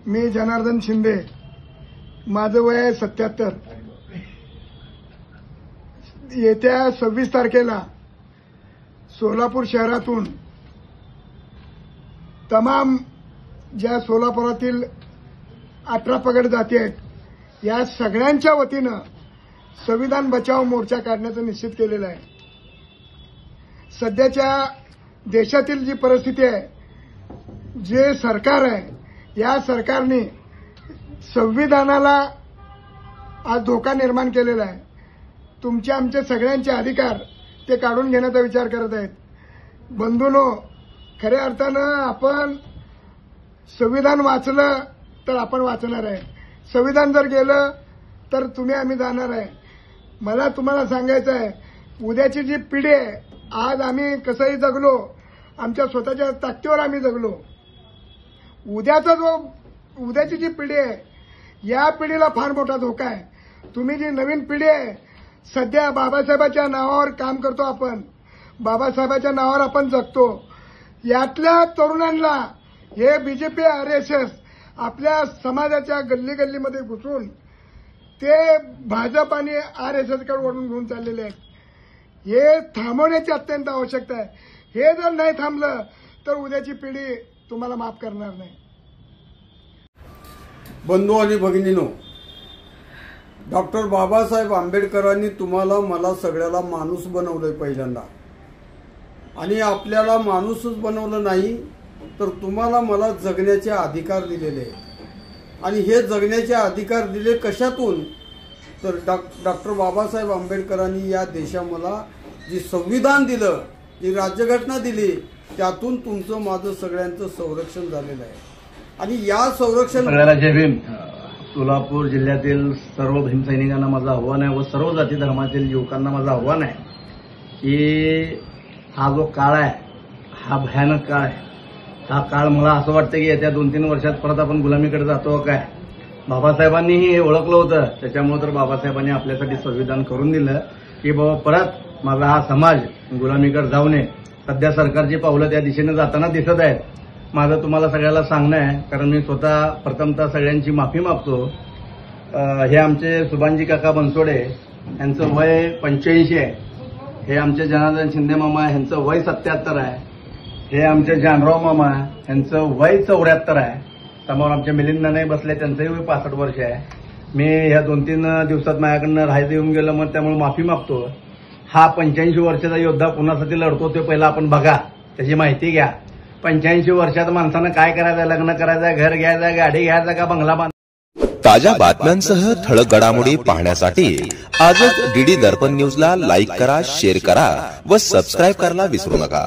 मी जनार्दन शिंदे, माझं वय आहे 77। येत्या 26 तारखेला सोलापूर शहरातून तमाम ज्या सोलापुरातील 18 पगड जाती आहेत या सगळ्यांच्या वतीनं संविधान बचाव मोर्चा काढण्याचं निश्चित केलेलं आहे। सध्याच्या देशातील जी परिस्थिती आहे, जे सरकार आहे, या सरकारने संविधानाला आज धोका निर्माण केलेला आहे। तुमचे आमचे सगळ्यांचे अधिकार ते काढून घेण्याचा विचार करत आहेत। बंधूंनो, खऱ्या अर्थानं आपण संविधान वाचलं तर आपण वाचणार आहे, संविधान जर गेलं तर तुम्ही आम्ही जाणार आहे। मला तुम्हाला सांगायचं आहे, उद्याची जी पिढी आहे, आज आम्ही कसंही जगलो, आमच्या स्वतःच्या ताकदीवर आम्ही जगलो। उद्याची जी पिढी आहे, या पिढीला फार मोठा धोका आहे। तुम्ही जी नवीन पिढी आहे, सध्या बाबासाहेबांच्या नावावर काम करतो आपण, बाबासाहेबांच्या नावावर आपण जगतो। यातल्या तरुणांना हे बीजेपी आरएसएस आपल्या समाजाच्या गल्ली गल्लीमध्ये घुसून ते भाजप आणि आरएसएसकडे वळून घेऊन चाललेले आहेत। हे थांबवण्याची अत्यंत आवश्यकता आहे। हे जर नाही थांबलं तर उद्याची पिढी तुम्हाला माफ करणार नाही। बंधू आणि भगिनीनो, डॉक्टर बाबासाहेब आंबेडकरांनी तुम्हाला मला सगळ्याला माणूस बनवलंय पहिल्यांदा, आणि आपल्याला माणूसच बनवलं नाही तर तुम्हाला मला जगण्याचे अधिकार दिलेले आहेत। आणि हे जगण्याचे अधिकार दिले कशातून तर डॉक्टर बाबासाहेब आंबेडकरांनी या देशाला जी संविधान दिलं, जी राज्यघटना दिली, त्यातून तुमचं माझं सगळ्यांचं संरक्षण झालेलं आहे। आणि या संरक्षण जय भीम। सोलापूर जिल्ह्यातील सर्व भीमसैनिकांना माझं आव्हान आहे व सर्व जाती धर्मातील युवकांना माझं आव्हान आहे की हा जो काळ आहे, हा भयानक काळ आहे। हा काळ मला असं वाटतं की येत्या 2-3 वर्षात परत आपण गुलामीकडे जातो काय। बाबासाहेबांनीही हे ओळखलं होतं, त्याच्यामुळे तर बाबासाहेबांनी आपल्यासाठी संविधान करून दिलं की बाबा परत माझा हा समाज गुलामीकडे जाऊ नये। सध्या सरकारची पावलं त्या दिशेने जाताना दिसत आहेत। माझं तुम्हाला सगळ्याला सांगणं आहे, कारण मी स्वतः प्रथमतः सगळ्यांची माफी मागतो। हे आमचे सुभानजी काका बनसोडे यांचं वय 85 आहे, हे आमचे जनार्दन शिंदे मामा यांचं वय 77 आहे, हे आमचे जानराव मामा यांचं वय 74 आहे, समोर आमचे मिलिंद नाने बसले त्यांचंही वय 65 वर्ष आहे। मी ह्या 2-3 दिवसात माझ्याकडनं राहायचं येऊन गेलं, मग त्यामुळे माफी मागतो। हा 85 वर्षाचा योद्धा कुणासाठी लढतो ते पहिला आपण बघा, त्याची माहिती घ्या। 85 वर्षात माणसानं काय करायचं, लग्न करायचं, घर घ्यायचं, गाडी घ्यायचं का बंगला बांध। ताज्या बातम्यांसह ठळक घडामोडी पाहण्यासाठी आजच डीडी दर्पण न्यूजला लाईक करा, शेअर करा व सबस्क्राईब करायला विसरू नका।